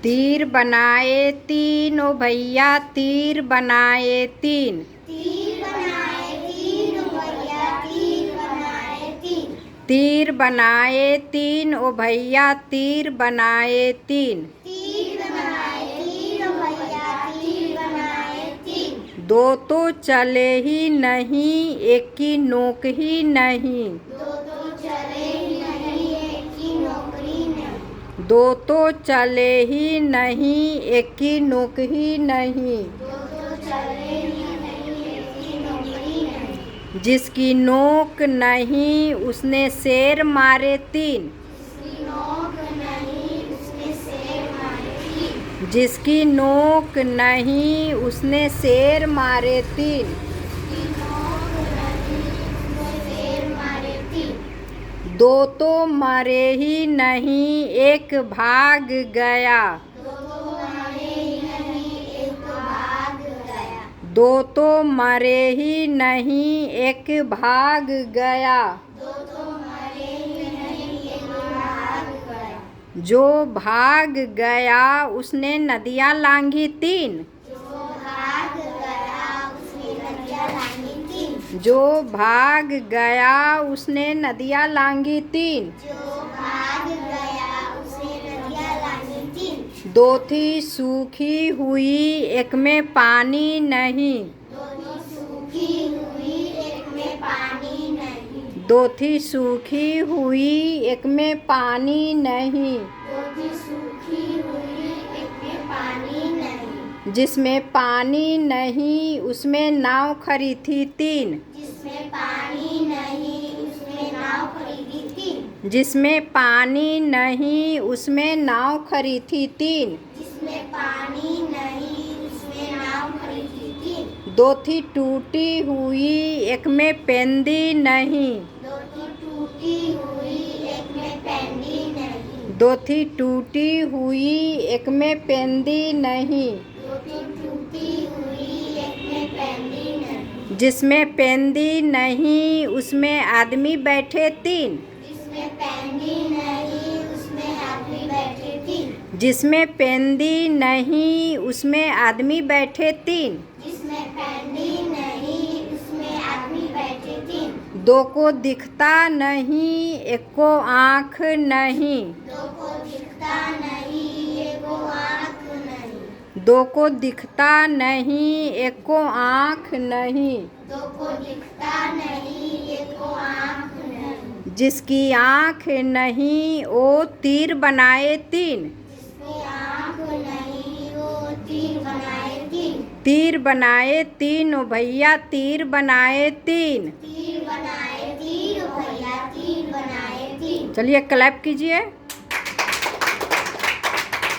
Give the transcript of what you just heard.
तीर बनाए तीन ओ भैया तीर बनाए तीन। तीर बनाए तीन ओ भैया तीर बनाए तीन। तीर बनाए तीन ओ भैया तीर बनाए तीन। तीर बनाए तीन ओ भैया तीर बनाए तीन। दो तो चले ही नहीं एक की नोक ही नहीं। दो तो चले ही नहीं एक की नौकरी नहीं। दो तो चले ही नहीं एक की नोक ही नहीं। दो तो चले ही नहीं एक की नौकरी नहीं। जिसकी नोक नहीं उसने शेर मारे तीन। जिसकी नोक नहीं उसने शेर मारे तीन। जिसकी नोक नहीं उसने शेर मारे तीन। जिसकी नोक नहीं उसने शेर मारे तीन। दो तो मरे ही नहीं एक भाग गया। दो तो मरे ही नहीं एक भाग गया। दो तो मरे ही नहीं एक भाग गया। दो तो मरे ही नहीं एक भाग गया। जो भाग गया उसने नदियाँ लांघी तीन। जो भाग गया उसने नदियाँ लांघी तीन। जो भाग गया उसने नदियाँ लांघी तीन। जो भाग गया उसने नदियाँ लांघी तीन। दो थी सूखी हुई एक में पानी नहीं। दो थी सूखी हुई एक में पानी नहीं। दो थी सूखी हुई एक में पानी नहीं। दो थी सूखी हुई एक में पानी नहीं। जिसमें पानी नहीं उसमें नाव खड़ी थी तीन। जिसमें पानी नहीं उसमें नाव खरीदी तीन। जिसमें पानी नहीं उसमें नाव खड़ी थी तीन। जिसमें पानी नहीं उसमें नाव खरीदी तीन। दो थी टूटी हुई एक में पेंदी नहीं। दो थी टूटी हुई एक में पेंदी नहीं। दो थी टूटी हुई एक में पेंदी नहीं। दो थी टूटी हुई एक में पेंदी नहीं। जिसमें पेंदी नहीं उसमें आदमी बैठे तीन। जिसमें पेंदी नहीं उसमें आदमी बैठे तीन। जिसमें पेंदी नहीं उसमें आदमी बैठे तीन। जिसमें पेंदी नहीं उसमें आदमी बैठे तीन। दो को दिखता नहीं एक को आँख नहीं। दो को दिखता नहीं एक को आँख नहीं। दो को दिखता नहीं एक को आँख नहीं। दो को दिखता नहीं एक को आँख नहीं। जिसकी आँख नहीं वो तीर बनाए तीन। जिसकी आँख नहीं वो तीर बनाए तीन। तीर बनाए तीन ओ भैया तीर बनाए तीन। तीर बनाए तीन भैया तीर बनाए तीन। चलिए क्लैप कीजिए।